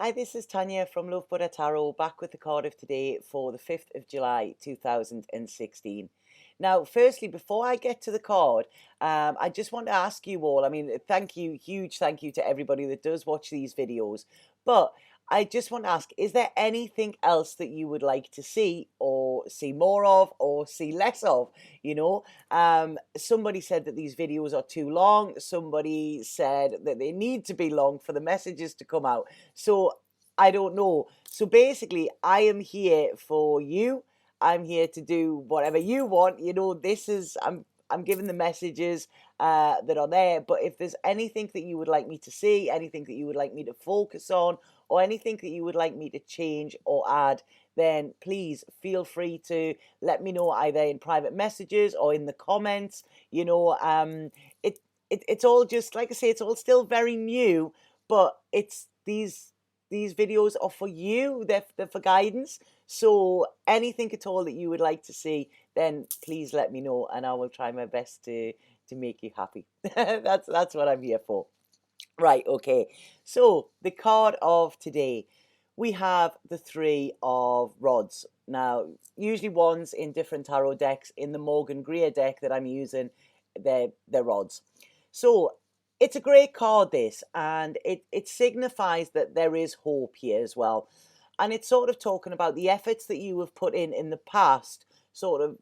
Hi, this is Tanya from Love Buddha Tarot, back with the card of today for the 5th of July 2016. Now, firstly, before I get to the card, I just want to ask you all, thank you, huge thank you to everybody that does watch these videos, but I just want to ask, is there anything else that you would like to see or see more of or see less of? Somebody said that these videos are too long. Somebody said that they need to be long for the messages to come out. So I don't know. So basically, I am here for you. I'm here to do whatever you want. I'm giving the messages that are there. But if there's anything that you would like me to see, anything that you would like me to focus on, or anything that you would like me to change or add, then please feel free to let me know either in private messages or in the comments. It's all just, like I say, it's all still very new, but it's these videos are for you. They're for guidance. So anything at all that you would like to see, then please let me know, and I will try my best to make you happy. That's what I'm here for. Right, okay. So the card of today, we have the Three of Rods. Now, usually ones in different tarot decks. In the Morgan Greer deck that I'm using, they're rods. So it's a great card, this, and it signifies that there is hope here as well. And it's sort of talking about the efforts that you have put in the past, sort of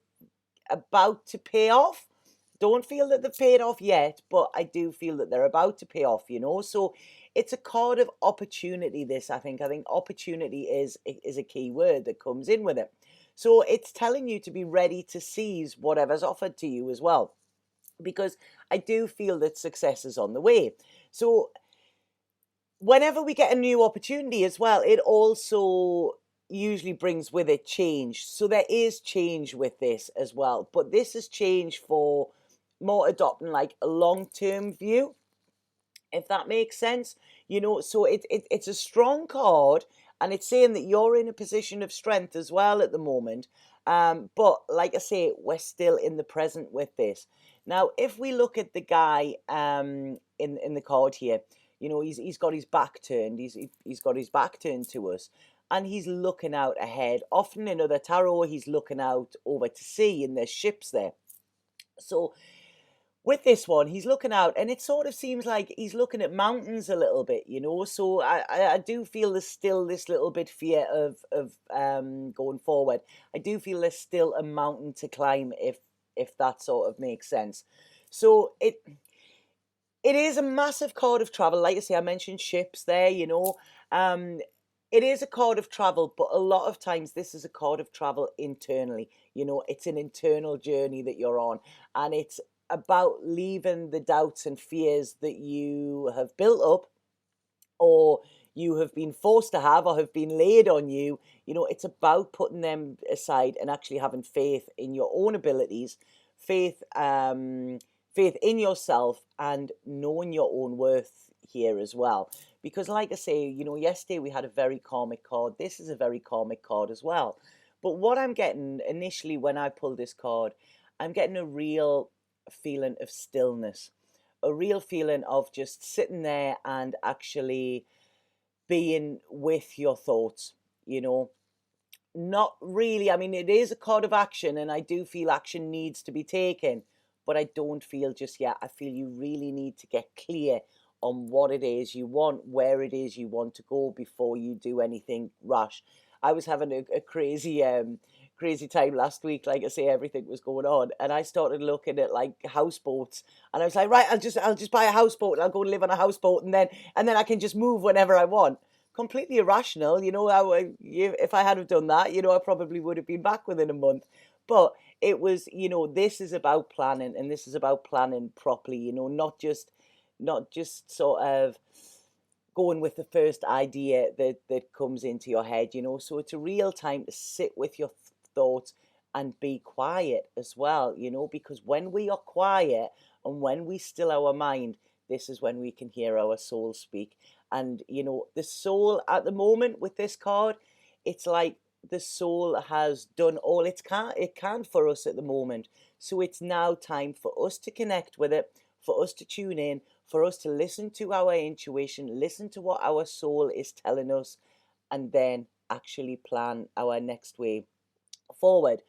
about to pay off. Don't feel that they've paid off yet, but I do feel that they're about to pay off. So it's a card of opportunity, this, I think. I think opportunity is a key word that comes in with it. So it's telling you to be ready to seize whatever's offered to you as well, because I do feel that success is on the way. So whenever we get a new opportunity as well, it also usually brings with it change. So there is change with this as well, but this is change for more adopting like a long-term view, if that makes sense. So it's a strong card, and it's saying that you're in a position of strength as well at the moment. But like I say, we're still in the present with this. Now, if we look at the guy in the card here, he's got his back turned. He's got his back turned to us, and he's looking out ahead. Often in other tarot, he's looking out over to sea, and there's ships there. So with this one, he's looking out, and it sort of seems like he's looking at mountains a little bit. So I do feel there's still this little bit fear of going forward. I do feel there's still a mountain to climb, if that sort of makes sense. So it is a massive card of travel. Like I say, I mentioned ships there. Um, it is a card of travel, but a lot of times this is a card of travel internally. It's an internal journey that you're on, and it's about leaving the doubts and fears that you have built up, or you have been forced to have, or have been laid on you. It's about putting them aside and actually having faith in your own abilities, faith faith in yourself, and knowing your own worth here as well. Because like I say, yesterday we had a very karmic card. This is a very karmic card as well. But what I'm getting initially when I pull this card, I'm getting a real feeling of stillness, a real feeling of just sitting there and actually being with your thoughts. Not really. It is a card of action, and I do feel action needs to be taken, but I don't feel just yet. I feel you really need to get clear on what it is you want, where it is you want to go before you do anything rash. I was having a crazy time last week. Like I say, everything was going on, and I started looking at like houseboats, and I was like, right, I'll just buy a houseboat, and I'll go and live on a houseboat, and then I can just move whenever I want. Completely irrational. If I had have done that, I probably would have been back within a month. But it was, this is about planning, and this is about planning properly. Not just sort of going with the first idea that comes into your head. So it's a real time to sit with your thoughts and be quiet as well. Because when we are quiet and when we still our mind, this is when we can hear our soul speak. And the soul at the moment with this card, it's like the soul has done all it can for us at the moment. So it's now time for us to connect with it, for us to tune in, for us to listen to our intuition, listen to what our soul is telling us, and then actually plan our next way forward.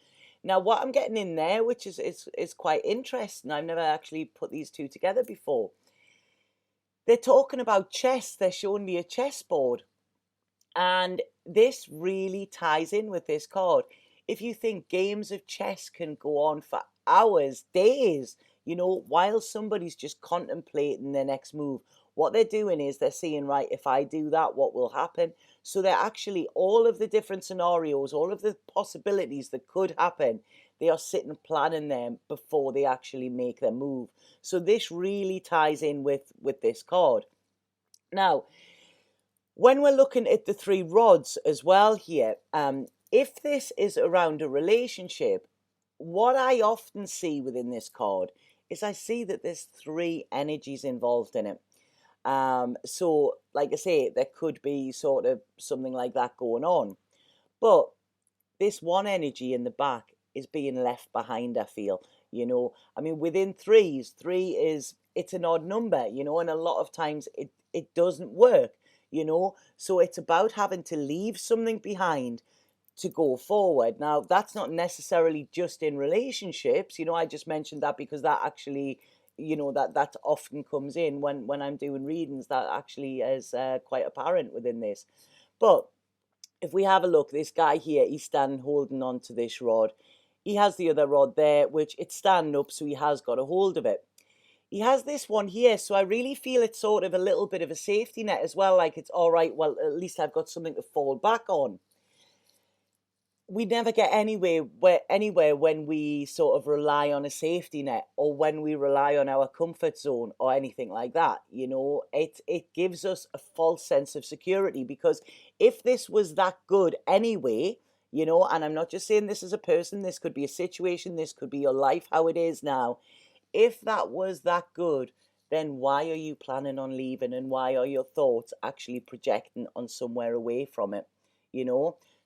Now, what I'm getting in there, which is quite interesting, I've never actually put these two together before. They're talking about chess. They're showing me a chessboard. And this really ties in with this card. If you think games of chess can go on for hours, days, while somebody's just contemplating their next move, what they're doing is they're saying, right, if I do that, what will happen? So they're actually, all of the different scenarios, all of the possibilities that could happen, they are sitting planning them before they actually make their move. So this really ties in with this card. Now, when we're looking at the three rods as well here, if this is around a relationship, what I often see within this card is I see that there's three energies involved in it. So, like I say, there could be sort of something like that going on. But this one energy in the back is being left behind, I feel. I mean, within threes, it's an odd number, and a lot of times it doesn't work. So it's about having to leave something behind to go forward. Now, that's not necessarily just in relationships. I just mentioned that because that actually, that often comes in when I'm doing readings. That actually is quite apparent within this. But if we have a look, this guy here, he's standing holding on to this rod. He has the other rod there, which it's standing up, so he has got a hold of it. He has this one here, so I really feel it's sort of a little bit of a safety net as well. Like, it's all right, well, at least I've got something to fall back on. We never get anywhere when we sort of rely on a safety net, or when we rely on our comfort zone or anything like that. It gives us a false sense of security, because if this was that good anyway, and I'm not just saying this as a person, this could be a situation, this could be your life, how it is now. If that was that good, then why are you planning on leaving, and why are your thoughts actually projecting on somewhere away from it?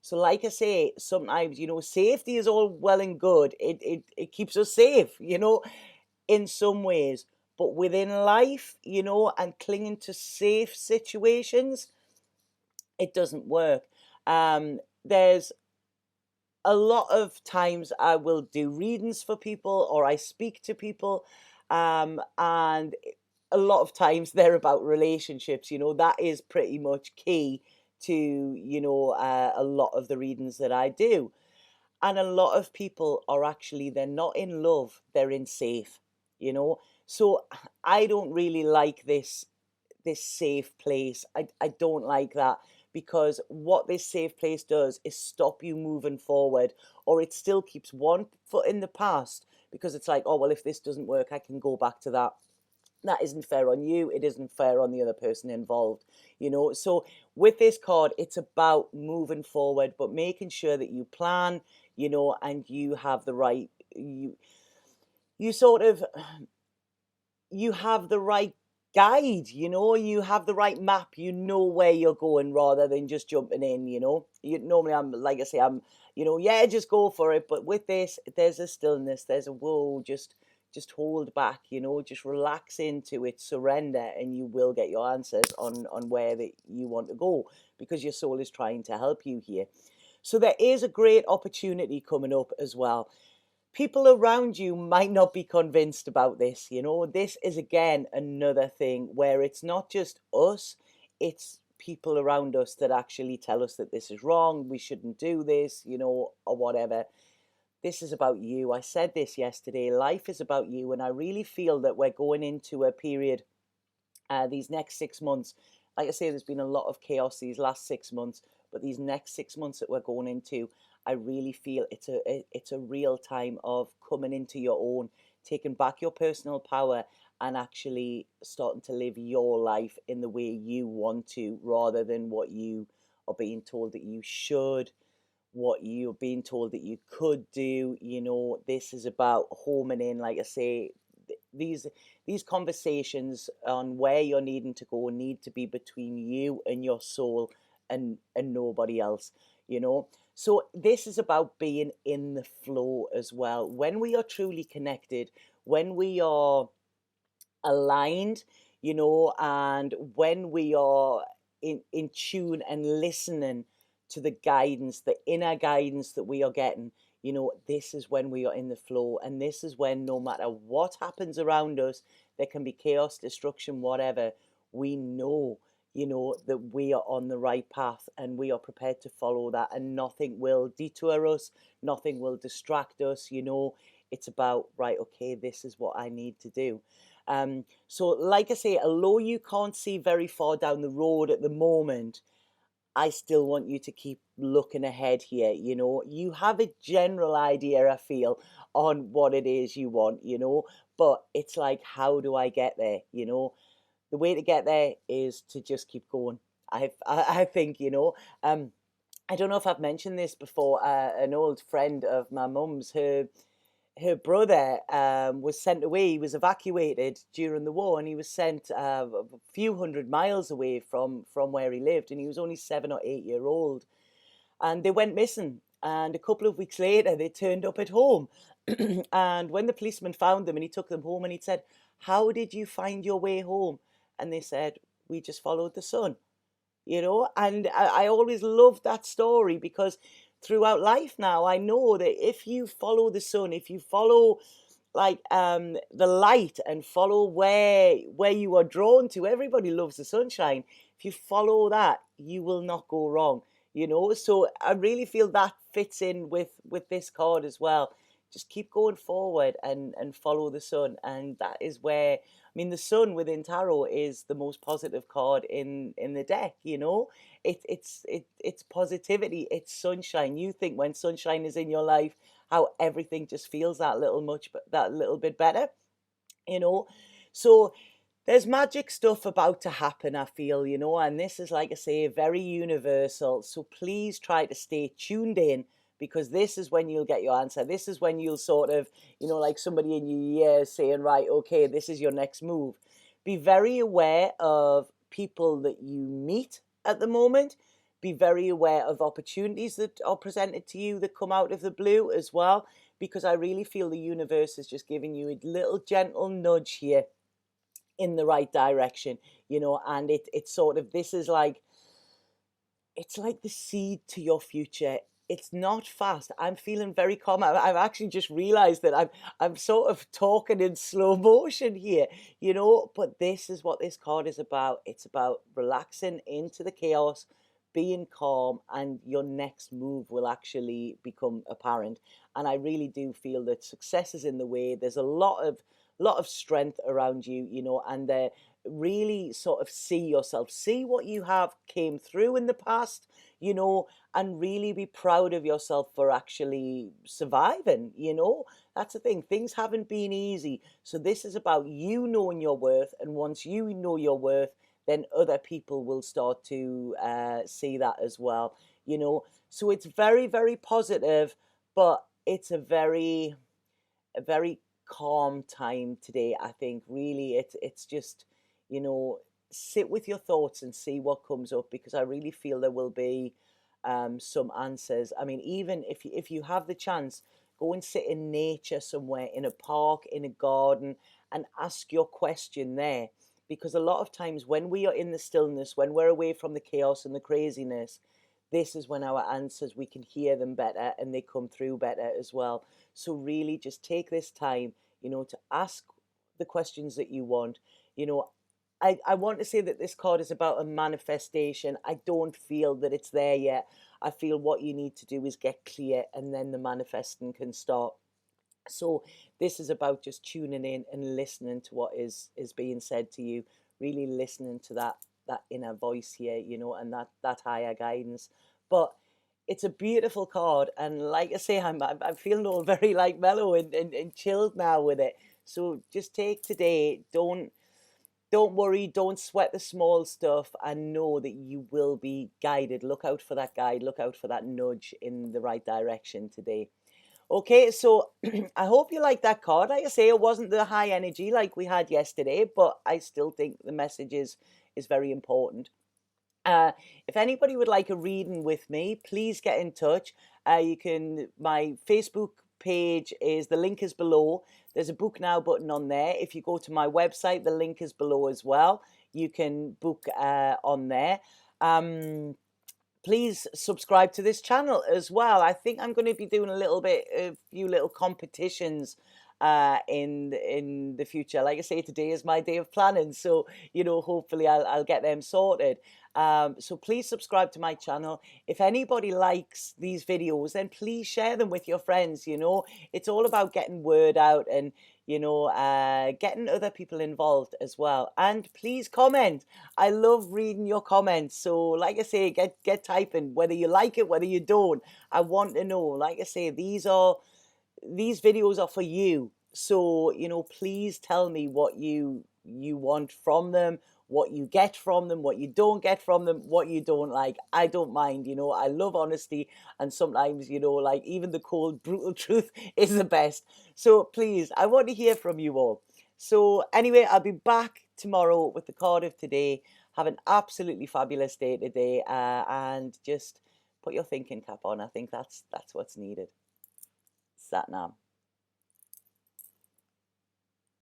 So like I say, sometimes, safety is all well and good. It keeps us safe, in some ways. But within life, and clinging to safe situations, it doesn't work. There's a lot of times I will do readings for people, or I speak to people, and a lot of times they're about relationships. That is pretty much key to a lot of the readings that I do. And a lot of people are actually, they're not in love, they're in safe. So I don't really like this safe place. I don't like that, because what this safe place does is stop you moving forward, or it still keeps one foot in the past, because it's like, oh, well, if this doesn't work, I can go back to that. That isn't fair on you. It isn't fair on the other person involved. So with this card, it's about moving forward, but making sure that you plan, and you have the right, you sort of, you have the right guide, you have the right map, where you're going, rather than just jumping in. Normally, I'm, like I say, I'm, yeah, just go for it. But with this, there's a stillness, there's a whoa, just hold back, just relax into it, surrender, and you will get your answers on where that you want to go, because your soul is trying to help you here. So there is a great opportunity coming up as well. People around you might not be convinced about this. This is, again, another thing where it's not just us, it's people around us that actually tell us that this is wrong, we shouldn't do this, or whatever. This is about you. I said this yesterday. Life is about you. And I really feel that we're going into a period, these next 6 months. Like I say, there's been a lot of chaos these last 6 months, but these next 6 months that we're going into, I really feel it's a real time of coming into your own, taking back your personal power, and actually starting to live your life in the way you want to, rather than what you are being told that you should, what you're being told that you could do. This is about homing in, like I say, these conversations on where you're needing to go need to be between you and your soul, and nobody else. So this is about being in the flow as well. When we are truly connected, when we are aligned, you know, and when we are in tune and listening to the guidance, the inner guidance that we are getting, you know, this is when we are in the flow. And this is when no matter what happens around us, there can be chaos, destruction, whatever, we know, you know, that we are on the right path and we are prepared to follow that, and nothing will detour us, nothing will distract us, you know. It's about, right, okay, this is what I need to do. So like I say, although you can't see very far down the road at the moment, I still want you to keep looking ahead here. You know, you have a general idea, I feel, on what it is you want, you know, but it's like, how do I get there? You know, the way to get there is to just keep going. I think, you know, I don't know if I've mentioned this before. An old friend of my mum's, her brother was sent away. He was evacuated during the war, and he was sent a few hundred miles away from where he lived, and he was only 7 or 8 year old. And they went missing. And a couple of weeks later, they turned up at home. And when the policeman found them and he took them home, and he said, "How did you find your way home?" And they said, "We just followed the sun." You know, and I always loved that story, because throughout life now I know that if you follow the sun, if you follow like the light, and follow where you are drawn to, everybody loves the sunshine. If you follow that, you will not go wrong, you know. So I really feel that fits in with this card as well. Just keep going forward and follow the sun, and that is where, I mean, the sun within tarot is the most positive card in the deck, you know. It's positivity, it's sunshine. You think when sunshine is in your life, how everything just feels that little bit better, you know. So there's magic stuff about to happen, I feel, you know, and this is, like I say, very universal. So please try to stay tuned in, because this is when you'll get your answer. This is when you'll sort of, you know, like somebody in your ear saying, right, okay, this is your next move. Be very aware of people that you meet at the moment. Be very aware of opportunities that are presented to you that come out of the blue as well, because I really feel the universe is just giving you a little gentle nudge here in the right direction, you know. And it's sort of, this is like, it's like the seed to your future. It's not fast. I'm feeling very calm. I've actually just realized that I'm sort of talking in slow motion here, you know. But this is what this card is about. It's about relaxing into the chaos, being calm, and your next move will actually become apparent. And I really do feel that success is in the way. There's a lot of strength around you, you know, and really sort of see yourself, see what you have came through in the past, you know, and really be proud of yourself for actually surviving, you know. That's the thing, things haven't been easy. So this is about you knowing your worth, and once you know your worth, then other people will start to see that as well, you know. So it's very, very positive, but it's a very calm time today. I think really it's just, you know, sit with your thoughts and see what comes up, because I really feel there will be some answers. I mean, even if you have the chance, go and sit in nature somewhere, in a park, in a garden, and ask your question there. Because a lot of times when we are in the stillness, when we're away from the chaos and the craziness, this is when our answers, we can hear them better and they come through better as well. So really just take this time, you know, to ask the questions that you want. You know, I want to say that this card is about a manifestation. I don't feel that it's there yet. I feel what you need to do is get clear, and then the manifesting can start. So this is about just tuning in and listening to what is being said to you, really listening to that inner voice here, you know, and that higher guidance. But it's a beautiful card, and like I say, I'm feeling all very like mellow and chilled now with it. So just take today, don't worry, don't sweat the small stuff, and know that you will be guided. Look out for that guide, look out for that nudge in the right direction today. Okay, so I hope you like that card. Like I say, it wasn't the high energy like we had yesterday, but I still think the message is very important. Uh, if anybody would like a reading with me, please get in touch. My Facebook page is, the link is below. There's a book now button on there. If you go to my website, the link is below as well. You can book on there. Please subscribe to this channel as well. I think I'm going to be doing a few little competitions in the future. Like I say, today is my day of planning, so hopefully I'll get them sorted. So please subscribe to my channel. If anybody likes these videos, then please share them with your friends. It's all about getting word out and getting other people involved as well. And please comment. I love reading your comments. So like I say, get typing, whether you like it, whether you don't. I want to know. Like I say, these videos are for you. So please tell me what you want from them, what you get from them, what you don't get from them, what you don't like. I don't mind. I love honesty, and sometimes like even the cold brutal truth is the best. So please, I want to hear from you all. So anyway, I'll be back tomorrow with the card of today. Have an absolutely fabulous day today, and just put your thinking cap on. I think that's what's needed. Sat Nam.